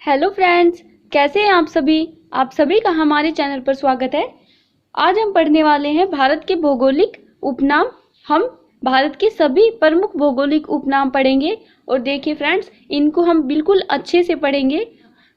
Hello friends, कैसे हैं आप सभी। आप सभी का हमारे चैनल पर स्वागत है। आज हम पढ़ने वाले हैं भारत के भौगोलिक उपनाम। हम भारत के सभी प्रमुख भौगोलिक उपनाम पढ़ेंगे और देखिए फ्रेंड्स, इनको हम बिल्कुल अच्छे से पढ़ेंगे।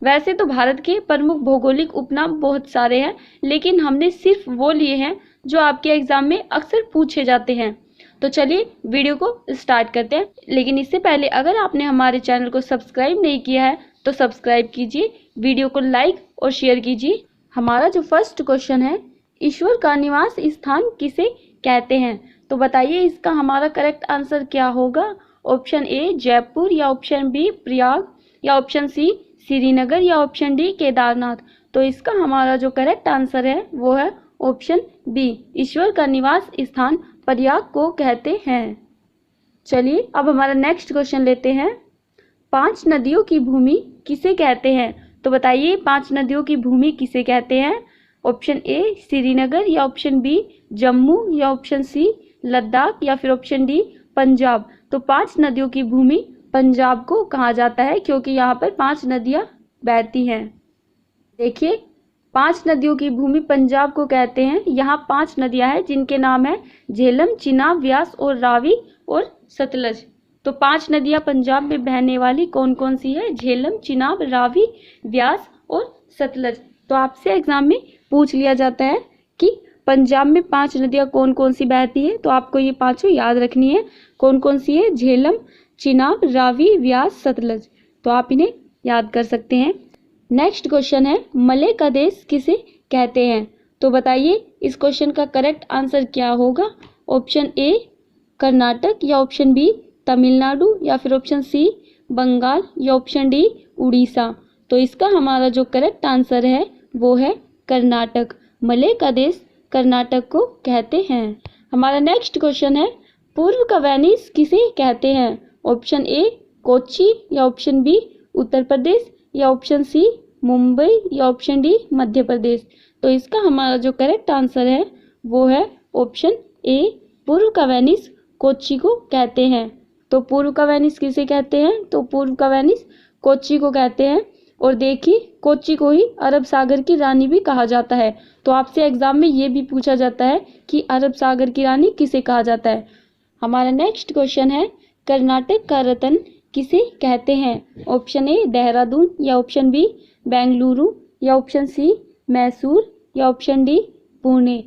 वैसे तो भारत के प्रमुख भौगोलिक उपनाम बहुत सारे हैं, लेकिन हमने सिर्फ वो लिए हैं जो आपके एग्जाम में अक्सर पूछे जाते हैं। तो चलिए वीडियो को स्टार्ट करते हैं। लेकिन इससे पहले अगर आपने हमारे चैनल को सब्सक्राइब नहीं किया है तो सब्सक्राइब कीजिए, वीडियो को लाइक और शेयर कीजिए। हमारा जो फर्स्ट क्वेश्चन है, ईश्वर का निवास स्थान किसे कहते हैं। तो बताइए इसका हमारा करेक्ट आंसर क्या होगा। ऑप्शन ए जयपुर, या ऑप्शन बी प्रयाग, या ऑप्शन सी श्रीनगर, या ऑप्शन डी केदारनाथ। तो इसका हमारा जो करेक्ट आंसर है वो है ऑप्शन बी, ईश्वर का निवास स्थान प्रयाग को कहते हैं। चलिए अब हमारा नेक्स्ट क्वेश्चन लेते हैं। 5 नदियों की भूमि किसे कहते हैं। तो बताइए 5 नदियों की भूमि किसे कहते हैं। ऑप्शन ए श्रीनगर, या ऑप्शन बी जम्मू, या ऑप्शन सी लद्दाख, या फिर ऑप्शन डी पंजाब। तो 5 नदियों की भूमि पंजाब को कहा जाता है, क्योंकि यहाँ पर 5 नदियाँ बहती हैं। देखिए 5 नदियों की भूमि पंजाब को कहते हैं। यहाँ 5 नदियाँ हैं जिनके नाम है झेलम, चिनाब, व्यास और रावी और सतलज। तो 5 नदियाँ पंजाब में बहने वाली कौन कौन सी है। झेलम, चिनाब, रावी, व्यास और सतलज। तो आपसे एग्जाम में पूछ लिया जाता है कि पंजाब में 5 नदियाँ कौन कौन सी बहती है, तो आपको ये पांचों याद रखनी है। कौन कौन सी है। झेलम, चिनाब, रावी, व्यास, सतलज। तो आप इन्हें याद कर सकते हैं। नेक्स्ट क्वेश्चन है, मलय का देश किसे कहते हैं। तो बताइए इस क्वेश्चन का करेक्ट आंसर क्या होगा। ऑप्शन ए कर्नाटक, या ऑप्शन बी तमिलनाडु, या फिर ऑप्शन सी बंगाल, या ऑप्शन डी उड़ीसा। तो इसका हमारा जो करेक्ट आंसर है वो है कर्नाटक। मलय का देश कर्नाटक को कहते हैं। हमारा नेक्स्ट क्वेश्चन है, पूर्व का वेनिस किसे कहते हैं। ऑप्शन ए कोच्चि, या ऑप्शन बी उत्तर प्रदेश, या ऑप्शन सी मुंबई, या ऑप्शन डी मध्य प्रदेश। तो इसका हमारा जो करेक्ट आंसर है वो है ऑप्शन ए, पूर्व का वेनिस कोच्चि को कहते हैं। तो पूर्व का वेनिस किसे कहते हैं। तो पूर्व का वेनिस कोच्चि को कहते हैं। और देखिए कोच्चि को ही अरब सागर की रानी भी कहा जाता है। तो आपसे एग्जाम में ये भी पूछा जाता है कि अरब सागर की रानी किसे कहा जाता है। हमारा नेक्स्ट क्वेश्चन है, कर्नाटक का रतन किसे कहते हैं। ऑप्शन ए देहरादून, या ऑप्शन बी बेंगलुरु, या ऑप्शन सी मैसूर, या ऑप्शन डी पुणे।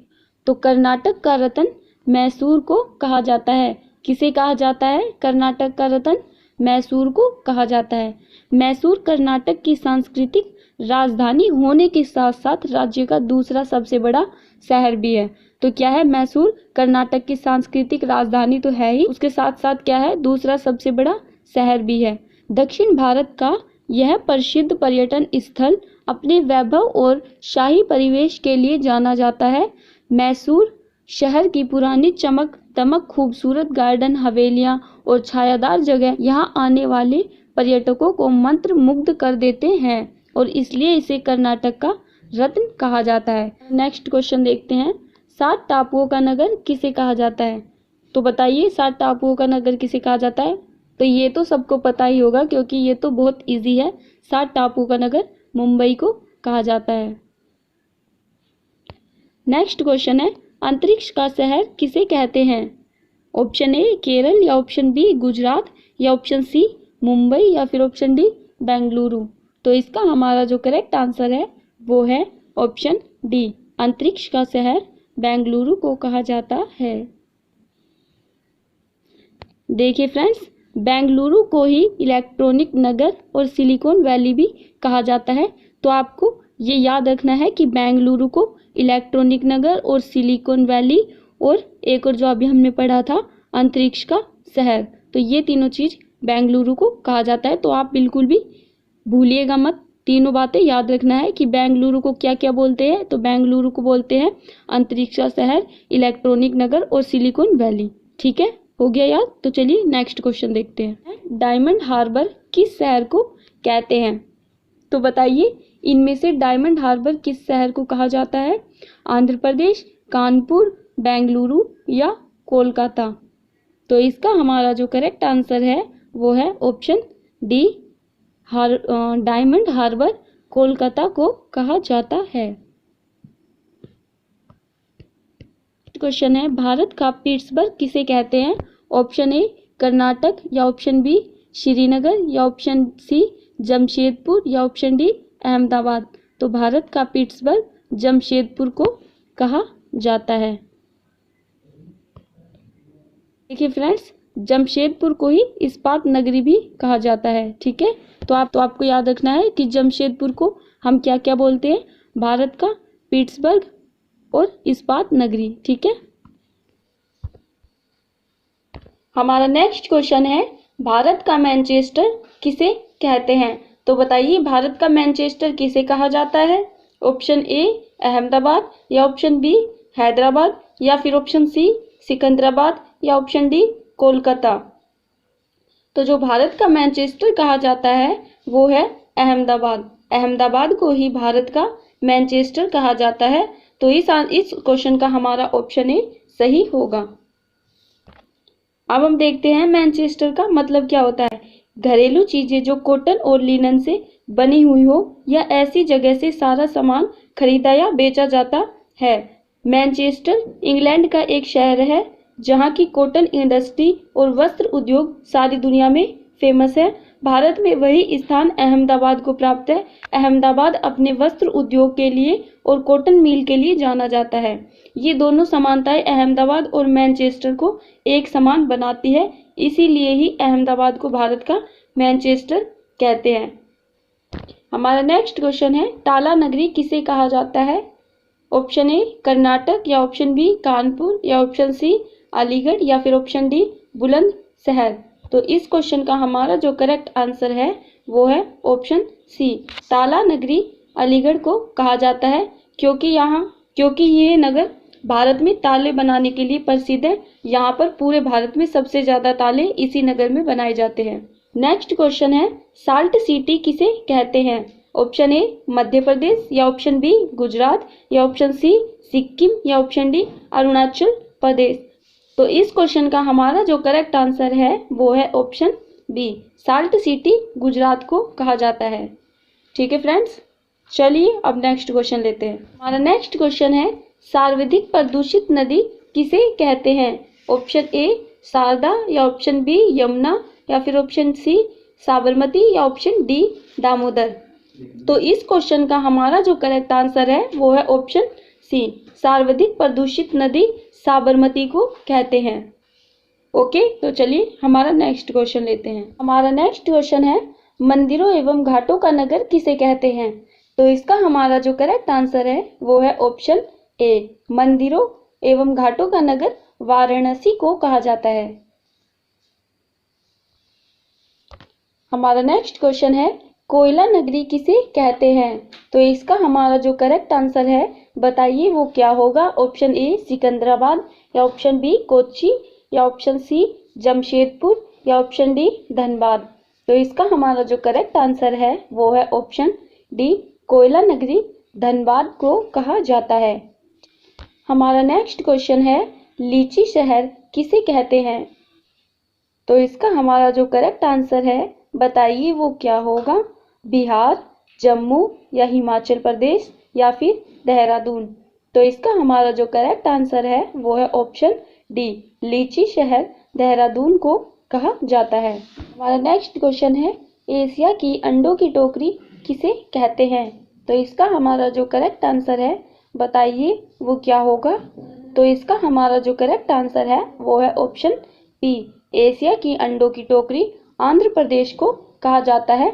तो कर्नाटक का रतन मैसूर को कहा जाता है। किसे कहा जाता है। कर्नाटक का रतन मैसूर को कहा जाता है। मैसूर कर्नाटक की सांस्कृतिक राजधानी होने के साथ साथ राज्य का दूसरा सबसे बड़ा शहर भी है। तो क्या है, मैसूर कर्नाटक की सांस्कृतिक राजधानी तो है ही, उसके साथ साथ क्या है, दूसरा सबसे बड़ा शहर भी है। दक्षिण भारत का यह प्रसिद्ध पर्यटन स्थल अपने वैभव और शाही परिवेश के लिए जाना जाता है। मैसूर शहर की पुरानी चमक दमक, खूबसूरत गार्डन, हवेलियां और छायादार जगह यहाँ आने वाले पर्यटकों को मंत्र मुग्ध कर देते हैं, और इसलिए इसे कर्नाटक का रत्न कहा जाता है। नेक्स्ट क्वेश्चन देखते हैं, 7 टापुओं का नगर किसे कहा जाता है। तो बताइए 7 टापुओं का नगर किसे कहा जाता है। तो ये तो सबको पता ही होगा, क्योंकि ये तो बहुत इजी है। 7 टापुओं का नगर मुंबई को कहा जाता है। नेक्स्ट क्वेश्चन है, अंतरिक्ष का शहर किसे कहते हैं। ऑप्शन ए केरल, या ऑप्शन बी गुजरात, या ऑप्शन सी मुंबई, या फिर ऑप्शन डी बेंगलुरु। तो इसका हमारा जो करेक्ट आंसर है वो है ऑप्शन डी, अंतरिक्ष का शहर बेंगलुरु को कहा जाता है। देखिए फ्रेंड्स, बेंगलुरु को ही इलेक्ट्रॉनिक नगर और सिलिकॉन वैली भी कहा जाता है। तो आपको ये याद रखना है कि बेंगलुरु को इलेक्ट्रॉनिक नगर और सिलिकॉन वैली, और एक और जो अभी हमने पढ़ा था अंतरिक्ष का शहर, तो ये तीनों चीज बेंगलुरु को कहा जाता है। तो आप बिल्कुल भी भूलिएगा मत, तीनों बातें याद रखना है कि बेंगलुरु को क्या क्या बोलते हैं। तो बेंगलुरु को बोलते हैं अंतरिक्ष का शहर, इलेक्ट्रॉनिक नगर और सिलिकॉन वैली। ठीक है, हो गया याद। तो चलिए नेक्स्ट क्वेश्चन देखते हैं, डायमंड हार्बर किस शहर को कहते हैं। तो बताइए इनमें से डायमंड हार्बर किस शहर को कहा जाता है। आंध्र प्रदेश, कानपुर, बेंगलुरु, या कोलकाता। तो इसका हमारा जो करेक्ट आंसर है वो है ऑप्शन डी, डायमंड हार्बर कोलकाता को कहा जाता है? क्वेश्चन है, भारत का पिट्सबर्ग किसे कहते हैं? ऑप्शन ए कर्नाटक, या ऑप्शन बी श्रीनगर, या ऑप्शन सी जमशेदपुर, या ऑप्शन डी अहमदाबाद। तो भारत का पिट्सबर्ग जमशेदपुर को कहा जाता है। देखिए फ्रेंड्स, जमशेदपुर को ही इस्पात नगरी भी कहा जाता है। ठीक है, तो आपको याद रखना है कि जमशेदपुर को हम क्या क्या बोलते हैं? भारत का पिट्सबर्ग और इस्पात नगरी। ठीक है, हमारा नेक्स्ट क्वेश्चन है, भारत का मैनचेस्टर किसे कहते हैं? तो बताइए, भारत का मैनचेस्टर किसे कहा जाता है? ऑप्शन ए अहमदाबाद, या ऑप्शन बी हैदराबाद, या फिर ऑप्शन सी सिकंदराबाद, या ऑप्शन डी कोलकाता। तो जो भारत का मैनचेस्टर कहा जाता है वो है अहमदाबाद। अहमदाबाद को ही भारत का मैनचेस्टर कहा जाता है। तो इस क्वेश्चन का हमारा ऑप्शन ए सही होगा। अब हम देखते हैं मैनचेस्टर का मतलब क्या होता है। घरेलू चीजें जो कॉटन और लिनन से बनी हुई हो, या ऐसी जगह से सारा सामान खरीदा या बेचा जाता है। मैनचेस्टर इंग्लैंड का एक शहर है जहां की कॉटन इंडस्ट्री और वस्त्र उद्योग सारी दुनिया में फेमस है। भारत में वही स्थान अहमदाबाद को प्राप्त है। अहमदाबाद अपने वस्त्र उद्योग के लिए और कॉटन मिल के लिए जाना जाता है। ये दोनों समानताएं अहमदाबाद और मैनचेस्टर को एक समान बनाती है, इसीलिए ही अहमदाबाद को भारत का मैनचेस्टर कहते हैं। हमारा नेक्स्ट क्वेश्चन है, टाला नगरी किसे कहा जाता है? ऑप्शन ए कर्नाटक, या ऑप्शन बी कानपुर, या ऑप्शन सी अलीगढ़, या फिर ऑप्शन डी बुलंदशहर। तो इस क्वेश्चन का हमारा जो करेक्ट आंसर है वो है ऑप्शन सी, ताला नगरी अलीगढ़ को कहा जाता है, क्योंकि ये नगर भारत में ताले बनाने के लिए प्रसिद्ध है। यहाँ पर पूरे भारत में सबसे ज्यादा ताले इसी नगर में बनाए जाते हैं। नेक्स्ट क्वेश्चन है, साल्ट सिटी किसे कहते हैं? ऑप्शन ए मध्य प्रदेश, या ऑप्शन बी गुजरात, या ऑप्शन सी सिक्किम, या ऑप्शन डी अरुणाचल प्रदेश। तो इस क्वेश्चन का हमारा जो करेक्ट आंसर है वो है option B, salt city Gujarat को कहा जाता है। ठीक है फ्रेंड्स, चलिए अब नेक्स्ट क्वेश्चन लेते हैं। हमारा नेक्स्ट क्वेश्चन है, सर्वाधिक प्रदूषित नदी किसे कहते हैं? ऑप्शन ए शारदा, या ऑप्शन बी यमुना, या फिर ऑप्शन सी साबरमती, या ऑप्शन डी दामोदर। तो इस क्वेश्चन का हमारा जो करेक्ट आंसर है वो है ऑप्शन सी, सर्वाधिक प्रदूषित नदी साबरमती को कहते हैं। ओके, तो चलिए हमारा नेक्स्ट क्वेश्चन लेते हैं। हमारा नेक्स्ट क्वेश्चन है, मंदिरों एवं घाटों का नगर किसे कहते हैं? तो इसका हमारा जो करेक्ट आंसर है वो है ऑप्शन ए, मंदिरों एवं घाटों का नगर वाराणसी को कहा जाता है। हमारा नेक्स्ट क्वेश्चन है, कोयला नगरी किसे कहते हैं? तो इसका हमारा जो करेक्ट आंसर है बताइए वो क्या होगा? ऑप्शन ए सिकंदराबाद, या ऑप्शन बी कोच्चि, या ऑप्शन सी जमशेदपुर, या ऑप्शन डी धनबाद। तो इसका हमारा जो करेक्ट आंसर है वो है ऑप्शन डी, कोयला नगरी धनबाद को कहा जाता है। हमारा नेक्स्ट क्वेश्चन है, लीची शहर किसे कहते हैं? तो इसका हमारा जो करेक्ट आंसर है बताइए वो क्या होगा? बिहार, जम्मू, या हिमाचल प्रदेश, या फिर देहरादून। तो इसका हमारा जो करेक्ट आंसर है वो है ऑप्शन डी, लीची शहर देहरादून को कहा जाता है। हमारा नेक्स्ट क्वेश्चन है, एशिया की अंडों की टोकरी किसे कहते हैं? तो इसका हमारा जो करेक्ट आंसर है बताइए वो क्या होगा? तो इसका हमारा जो करेक्ट आंसर है वो है ऑप्शन बी, एशिया की अंडों की टोकरी आंध्र प्रदेश को कहा जाता है।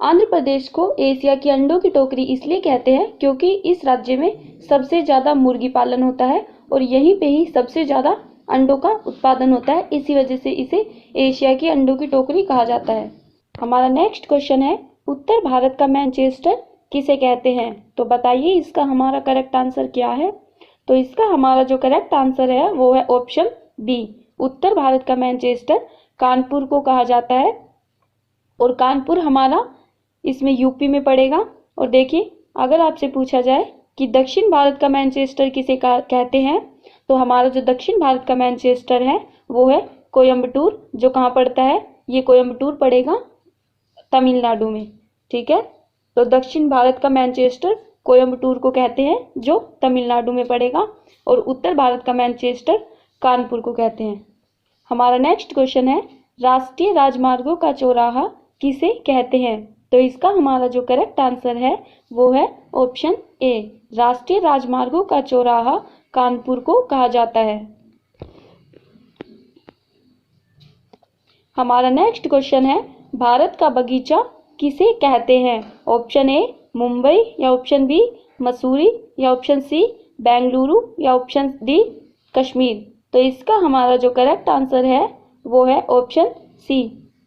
आंध्र प्रदेश को एशिया की अंडों की टोकरी इसलिए कहते हैं क्योंकि इस राज्य में सबसे ज़्यादा मुर्गी पालन होता है और यहीं पे ही सबसे ज़्यादा अंडों का उत्पादन होता है, इसी वजह से इसे एशिया की अंडों की टोकरी कहा जाता है। हमारा नेक्स्ट क्वेश्चन है, उत्तर भारत का मैनचेस्टर किसे कहते हैं? तो बताइए इसका हमारा करेक्ट आंसर क्या है? तो इसका हमारा जो करेक्ट आंसर है वो है ऑप्शन बी, उत्तर भारत का मैनचेस्टर कानपुर को कहा जाता है। और कानपुर हमारा इसमें यूपी में पड़ेगा। और देखिए, अगर आपसे पूछा जाए कि दक्षिण भारत का मैनचेस्टर किसे कहते हैं, तो हमारा जो दक्षिण भारत का मैनचेस्टर है वो है कोयम्बटूर, जो कहाँ पड़ता है? ये कोयम्बटूर पड़ेगा तमिलनाडु में। ठीक है, तो दक्षिण भारत का मैनचेस्टर कोयम्बटूर को कहते हैं, जो तमिलनाडु में पड़ेगा, और उत्तर भारत का मैनचेस्टर कानपुर को कहते हैं। हमारा नेक्स्ट क्वेश्चन है, राष्ट्रीय राजमार्गों का चौराहा किसे कहते हैं? तो इसका हमारा जो करेक्ट आंसर है वो है ऑप्शन ए, राष्ट्रीय राजमार्गों का चौराहा कानपुर को कहा जाता है। हमारा नेक्स्ट क्वेश्चन है, भारत का बगीचा किसे कहते हैं? ऑप्शन ए मुंबई, या ऑप्शन बी मसूरी, या ऑप्शन सी बेंगलुरु, या ऑप्शन डी कश्मीर। तो इसका हमारा जो करेक्ट आंसर है वो है ऑप्शन सी।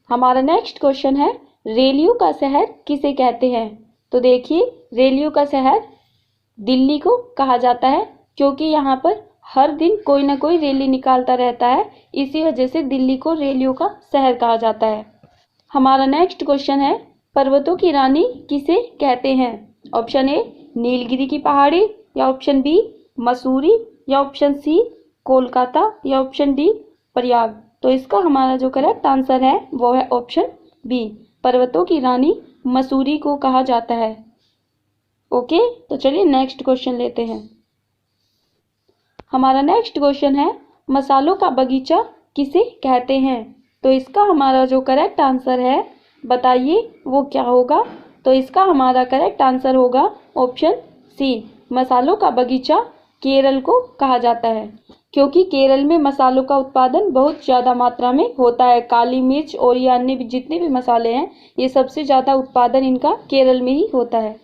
हमारा नेक्स्ट क्वेश्चन है, रेलियो का शहर किसे कहते हैं? तो देखिए, रेलियो का शहर दिल्ली को कहा जाता है, क्योंकि यहाँ पर हर दिन कोई ना कोई रैली निकालता रहता है, इसी वजह से दिल्ली को रेलियो का शहर कहा जाता है। हमारा नेक्स्ट क्वेश्चन है, पर्वतों की रानी किसे कहते हैं? ऑप्शन ए नीलगिरी की पहाड़ी, या ऑप्शन बी मसूरी, या ऑप्शन सी कोलकाता, या ऑप्शन डी प्रयाग। तो इसका हमारा जो करेक्ट आंसर है वो है ऑप्शन बी, पर्वतों की रानी मसूरी को कहा जाता है। ओके, तो चलिए नेक्स्ट क्वेश्चन लेते हैं। हमारा नेक्स्ट क्वेश्चन है, मसालों का बगीचा किसे कहते हैं? तो इसका हमारा जो करेक्ट आंसर है बताइए वो क्या होगा? तो इसका हमारा करेक्ट आंसर होगा ऑप्शन सी, मसालों का बगीचा केरल को कहा जाता है, क्योंकि केरल में मसालों का उत्पादन बहुत ज़्यादा मात्रा में होता है। काली मिर्च और ये अन्य भी जितने भी मसाले हैं, ये सबसे ज़्यादा उत्पादन इनका केरल में ही होता है।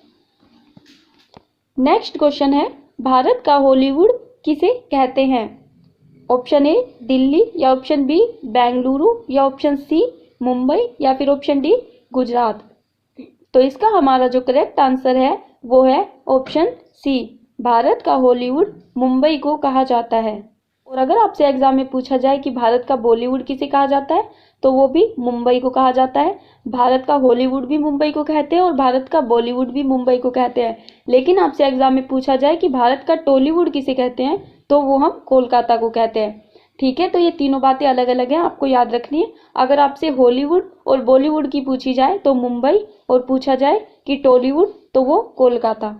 नेक्स्ट क्वेश्चन है, भारत का हॉलीवुड किसे कहते हैं? ऑप्शन ए दिल्ली, या ऑप्शन बी बेंगलुरु, या ऑप्शन सी मुंबई, या फिर ऑप्शन डी गुजरात। तो इसका हमारा जो करेक्ट आंसर है वो है ऑप्शन सी, भारत का हॉलीवुड मुंबई को कहा जाता है। और अगर आपसे एग्जाम में पूछा जाए कि भारत का बॉलीवुड किसे कहा जाता है, तो वो भी मुंबई को कहा जाता है। भारत का हॉलीवुड भी मुंबई को कहते हैं और भारत का बॉलीवुड भी मुंबई को कहते हैं। लेकिन आपसे एग्जाम में पूछा जाए कि भारत का टॉलीवुड किसे कहते हैं, तो वो हम कोलकाता को कहते हैं। ठीक है, तो ये तीनों बातें अलग अलग हैं, आपको याद रखनी है। अगर आपसे हॉलीवुड और बॉलीवुड की पूछी जाए तो मुंबई, और पूछा जाए कि टॉलीवुड तो वो कोलकाता।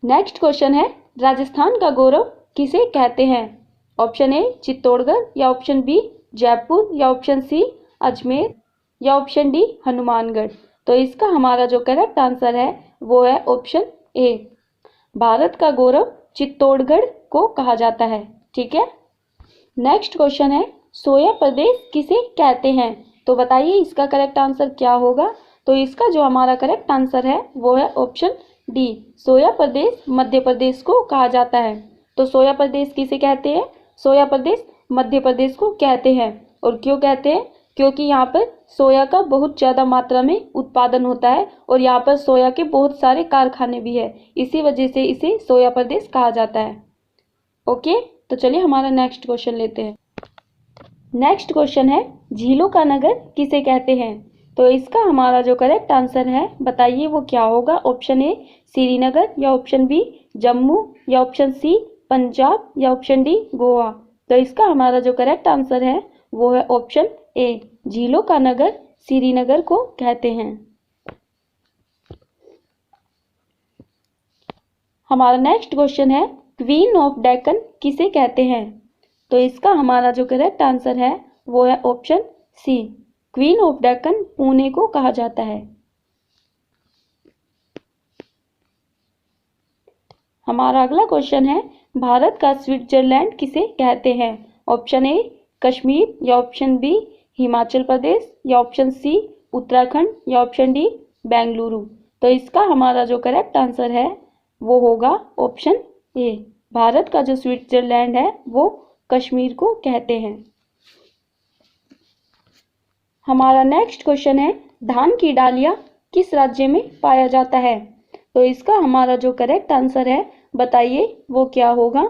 नेक्स्ट क्वेश्चन है, राजस्थान का गौरव किसे कहते हैं? ऑप्शन ए चित्तौड़गढ़, या ऑप्शन बी जयपुर, या ऑप्शन सी अजमेर, या ऑप्शन डी हनुमानगढ़। तो इसका हमारा जो करेक्ट आंसर है वो है ऑप्शन ए, भारत का गौरव चित्तौड़गढ़ को कहा जाता है। ठीक है, नेक्स्ट क्वेश्चन है, सोया प्रदेश किसे कहते हैं? तो बताइए इसका करेक्ट आंसर क्या होगा? तो इसका जो हमारा करेक्ट आंसर है वो है ऑप्शन डी, सोया प्रदेश मध्य प्रदेश को कहा जाता है। तो सोया प्रदेश किसे कहते हैं? सोया प्रदेश मध्य प्रदेश को कहते हैं। और क्यों कहते हैं? क्योंकि यहाँ पर सोया का बहुत ज़्यादा मात्रा में उत्पादन होता है, और यहाँ पर सोया के बहुत सारे कारखाने भी है, इसी वजह से इसे सोया प्रदेश कहा जाता है। ओके, तो चलिए हमारा नेक्स्ट क्वेश्चन लेते हैं। नेक्स्ट क्वेश्चन है, झीलों का नगर किसे कहते हैं? तो इसका हमारा जो करेक्ट आंसर है बताइए वो क्या होगा? ऑप्शन ए श्रीनगर, या ऑप्शन बी जम्मू, या ऑप्शन सी पंजाब, या ऑप्शन डी गोवा। तो इसका हमारा जो करेक्ट आंसर है वो है ऑप्शन ए, झीलों का नगर श्रीनगर को कहते हैं। हमारा नेक्स्ट क्वेश्चन है, क्वीन ऑफ डेक्कन किसे कहते हैं? तो इसका हमारा जो करेक्ट आंसर है वो है option C, queen of Deccan Pune को कहा जाता है। हमारा अगला क्वेश्चन है, भारत का स्विट्जरलैंड किसे कहते हैं? ऑप्शन ए कश्मीर, या ऑप्शन बी हिमाचल प्रदेश, या ऑप्शन सी उत्तराखंड, या ऑप्शन डी बेंगलुरु। तो इसका हमारा जो करेक्ट आंसर है वो होगा ऑप्शन ए, भारत का जो स्विट्जरलैंड है वो कश्मीर को कहते हैं। हमारा नेक्स्ट क्वेश्चन है, धान की डालियाँ किस राज्य में पाया जाता है? तो इसका हमारा जो करेक्ट आंसर है बताइए वो क्या होगा?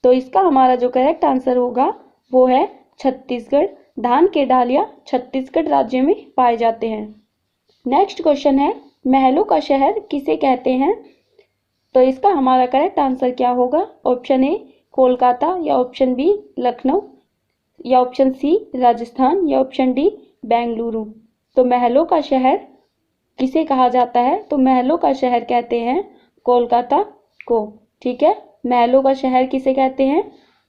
तो इसका हमारा जो करेक्ट आंसर होगा वो है छत्तीसगढ़। धान के डालियाँ छत्तीसगढ़ राज्य में पाए जाते हैं। नेक्स्ट क्वेश्चन है, महलों का शहर किसे कहते हैं? तो इसका हमारा करेक्ट आंसर क्या होगा? ऑप्शन ए कोलकाता, या ऑप्शन बी लखनऊ, या ऑप्शन सी राजस्थान या ऑप्शन डी बेंगलुरु। तो महलों का शहर किसे कहा जाता है? तो महलों का शहर कहते हैं कोलकाता को। ठीक है, महलों का शहर किसे कहते हैं?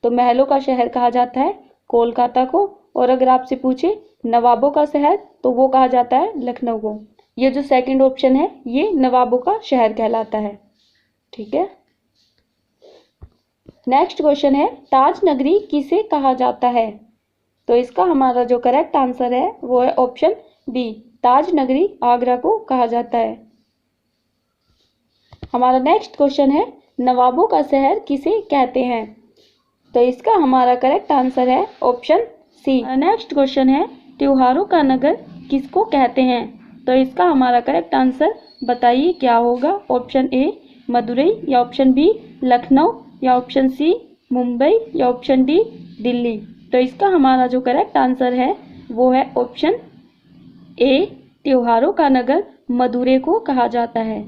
तो महलों का शहर कहा जाता है कोलकाता को। और अगर आपसे पूछे नवाबों का शहर तो वो कहा जाता है लखनऊ को। ये जो सेकंड ऑप्शन है ये नवाबों का शहर कहलाता है। ठीक है, नेक्स्ट क्वेश्चन है ताज नगरी किसे कहा जाता है? तो इसका हमारा जो करेक्ट आंसर है वो है ऑप्शन बी, ताज नगरी आगरा को कहा जाता है। हमारा नेक्स्ट क्वेश्चन है नवाबों का शहर किसे कहते हैं? तो इसका हमारा करेक्ट आंसर है ऑप्शन सी। नेक्स्ट क्वेश्चन है त्योहारों का नगर किसको कहते हैं? तो इसका हमारा करेक्ट आंसर बताइए क्या होगा? ऑप्शन ए मदुरई या ऑप्शन बी लखनऊ या ऑप्शन सी मुंबई या ऑप्शन डी दिल्ली। तो इसका हमारा जो करेक्ट आंसर है वो है ऑप्शन ए, त्योहारों का नगर मदुरै को कहा जाता है।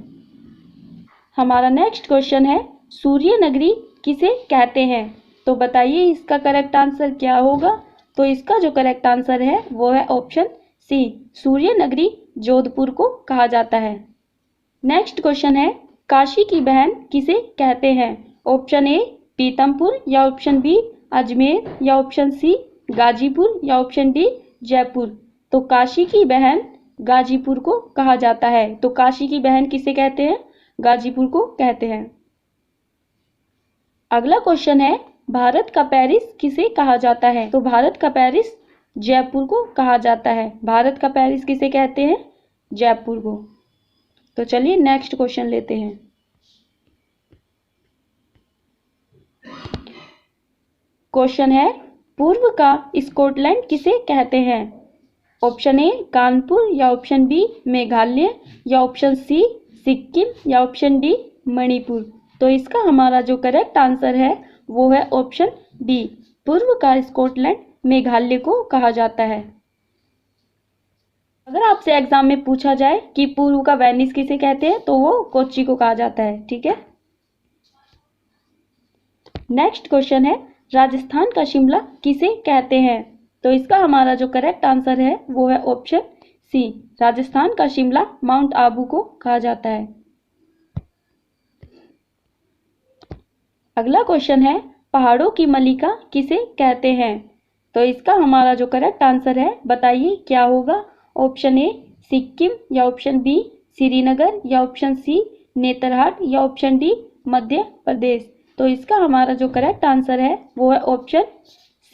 हमारा नेक्स्ट क्वेश्चन है सूर्य नगरी किसे कहते हैं? तो बताइए इसका करेक्ट आंसर क्या होगा? तो इसका जो करेक्ट आंसर है वो है ऑप्शन सी, सूर्य नगरी जोधपुर को कहा जाता है। नेक्स्ट क्वेश्चन है काशी की बहन किसे कहते हैं? ऑप्शन ए पीतमपुर या ऑप्शन बी अजमेर या ऑप्शन सी गाजीपुर या ऑप्शन डी जयपुर। तो काशी की बहन गाजीपुर को कहा जाता है। तो काशी की बहन किसे कहते हैं? गाजीपुर को कहते हैं। अगला क्वेश्चन है भारत का पेरिस किसे कहा जाता है? तो भारत का पेरिस जयपुर को कहा जाता है। भारत का पेरिस किसे कहते हैं? जयपुर को। तो चलिए नेक्स्ट क्वेश्चन लेते हैं। क्वेश्चन है पूर्व का स्कॉटलैंड किसे कहते हैं? ऑप्शन ए कानपुर या ऑप्शन बी मेघालय या ऑप्शन सी सिक्किम या ऑप्शन डी मणिपुर। तो इसका हमारा जो करेक्ट आंसर है वो है ऑप्शन डी, पूर्व का स्कॉटलैंड मेघालय को कहा जाता है। अगर आपसे एग्जाम में पूछा जाए कि पूर्व का वेनिस किसे कहते हैं तो वो कोच्चि को कहा जाता है। ठीक है, नेक्स्ट क्वेश्चन है राजस्थान का शिमला किसे कहते हैं? तो इसका हमारा जो करेक्ट आंसर है वो है ऑप्शन सी, राजस्थान का शिमला माउंट आबू को कहा जाता है। अगला क्वेश्चन है पहाड़ों की मलिका किसे कहते हैं? तो इसका हमारा जो करेक्ट आंसर है बताइए क्या होगा? ऑप्शन ए सिक्किम या ऑप्शन बी श्रीनगर या ऑप्शन सी नेतरहाट या ऑप्शन डी मध्य प्रदेश। तो इसका हमारा जो करेक्ट आंसर है वो है ऑप्शन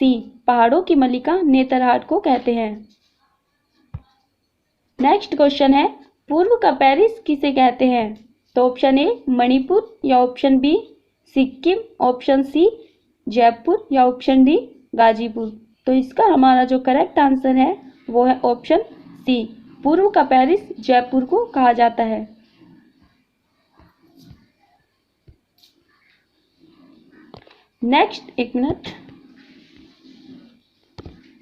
सी, पहाड़ों की मलिका नेतरहाट को कहते हैं। नेक्स्ट क्वेश्चन है पूर्व का पेरिस किसे कहते हैं? तो ऑप्शन ए मणिपुर या option B Sikkim, option C Jaipur या ऑप्शन डी गाजीपुर। तो इसका हमारा जो करेक्ट आंसर है वो है ऑप्शन सी, पूर्व का पेरिस जयपुर को कहा जाता है। नेक्स्ट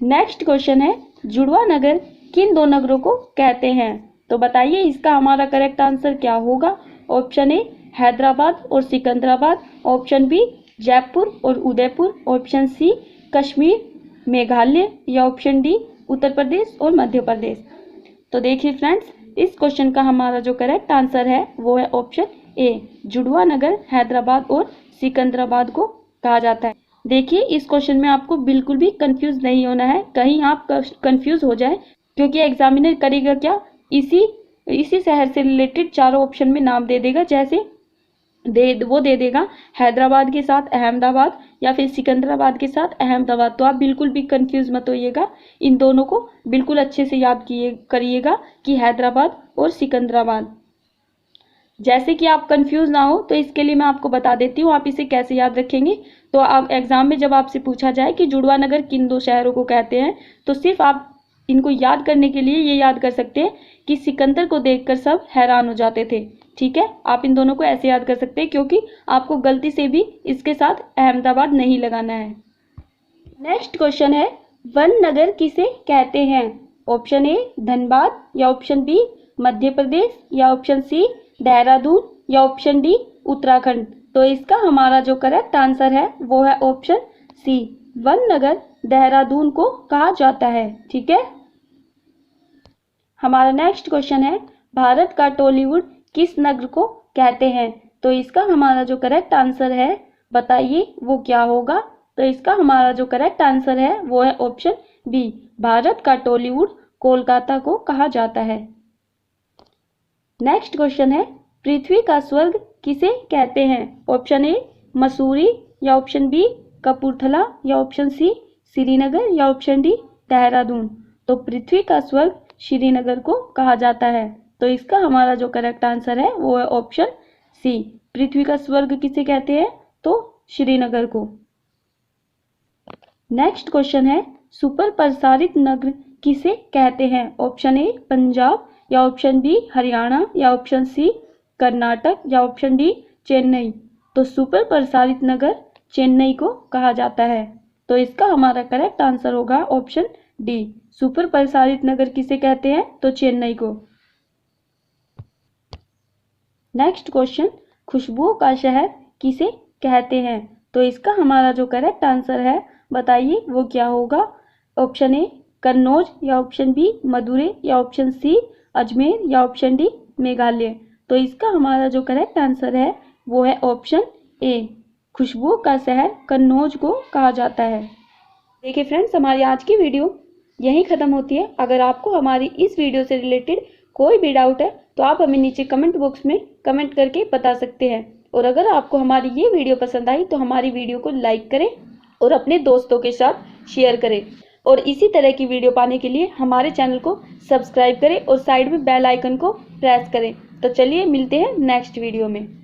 नेक्स्ट क्वेश्चन है जुड़वा नगर किन दो नगरों को कहते हैं? तो बताइए इसका हमारा करेक्ट आंसर क्या होगा? ऑप्शन ए हैदराबाद और सिकंदराबाद, ऑप्शन बी जयपुर और उदयपुर, ऑप्शन सी कश्मीर मेघालय या ऑप्शन डी उत्तर प्रदेश और मध्य प्रदेश। तो देखिए फ्रेंड्स, इस क्वेश्चन का हमारा जो करेक्ट आंसर है वो है ऑप्शन ए, जुड़वा नगर हैदराबाद और सिकंदराबाद को कहा जाता है। देखिए इस क्वेश्चन में आपको बिल्कुल भी कंफ्यूज नहीं होना है, कहीं आप कंफ्यूज हो जाए, क्योंकि एग्जामिनर करेगा क्या, इसी शहर से रिलेटेड चारों ऑप्शन में नाम दे देगा। जैसे वो दे देगा हैदराबाद के साथ अहमदाबाद या फिर सिकंदराबाद के साथ अहमदाबाद। तो आप बिल्कुल भी कंफ्यूज मत होइएगा, इन दोनों को बिल्कुल अच्छे से याद करिएगा कि हैदराबाद और सिकंदराबाद। जैसे कि आप कंफ्यूज ना हो तो इसके लिए मैं आपको बता देती हूँ आप इसे कैसे याद रखेंगे। तो आप एग्जाम में जब आपसे पूछा जाए कि जुड़वा नगर किन दो शहरों को कहते हैं, तो सिर्फ आप इनको याद करने के लिए ये याद कर सकते हैं कि सिकंदर को देखकर सब हैरान हो जाते थे। ठीक है, आप इन दोनों को ऐसे याद कर सकते हैं, क्योंकि आपको गलती से भी इसके साथ अहमदाबाद नहीं लगाना है। नेक्स्ट क्वेश्चन है वन नगर किसे कहते हैं? ऑप्शन ए धनबाद या ऑप्शन बी मध्य प्रदेश या ऑप्शन सी देहरादून या ऑप्शन डी उत्तराखंड। तो इसका हमारा जो करेक्ट आंसर है वो है ऑप्शन सी, वन नगर देहरादून को कहा जाता है। ठीक है, हमारा नेक्स्ट क्वेश्चन है, भारत का टॉलीवुड किस नगर को कहते हैं? तो इसका हमारा जो करेक्ट आंसर है, बताइए वो क्या होगा? तो इसका हमारा जो करेक्ट आंसर है वो है ऑप्शन बी, भारत का टॉलीवुड कोलकाता को कहा जाता है। नेक्स्ट क्वेश्चन है, पृथ्वी का स्वर्ग किसे कहते हैं? ऑप्शन ए मसूरी, या ऑप्शन बी कपूरथला, या ऑप्शन सी श्रीनगर, या ऑप्शन डी देहरादून। तो पृथ्वी का स्वर्ग श्रीनगर को कहा जाता है। तो इसका हमारा जो करेक्ट आंसर है वो है ऑप्शन सी, पृथ्वी का स्वर्ग किसे कहते हैं? तो श्रीनगर को। नेक्स्ट क्वेश्चन है, सुपर प्रसारित नगर किसे कहते हैं? ऑप्शन ए पंजाब, या ऑप्शन बी हरियाणा, या ऑप्शन सी कर्नाटक, या ऑप्शन डी चेन्नई। तो सुपर प्रसारित नगर चेन्नई को कहा जाता है। तो इसका हमारा करेक्ट आंसर होगा ऑप्शन डी, सुपर प्रसारित नगर किसे कहते हैं? तो चेन्नई को। नेक्स्ट क्वेश्चन, खुशबुओं का शहर किसे कहते हैं? तो इसका हमारा जो करेक्ट आंसर है, बताइए वो क्या होगा? ऑप्शन ए कन्नौज, या ऑप्शन बी मदुरै, या ऑप्शन सी अजमेर, या ऑप्शन डी मेघालय। तो इसका हमारा जो करेक्ट आंसर है वो है ऑप्शन ए, खुशबुओं का शहर कन्नौज को कहा जाता है। देखिए फ्रेंड्स, हमारी आज की वीडियो यहीं ख़त्म होती है। अगर आपको हमारी इस वीडियो से रिलेटेड कोई भी डाउट है तो आप हमें नीचे कमेंट बॉक्स में कमेंट करके बता सकते हैं। और अगर आपको हमारी ये वीडियो पसंद आई तो हमारी वीडियो को लाइक करें और अपने दोस्तों के साथ शेयर करें। और इसी तरह की वीडियो पाने के लिए हमारे चैनल को सब्सक्राइब करें और साइड में बेल आइकन को प्रेस करें। तो चलिए मिलते हैं नेक्स्ट वीडियो में।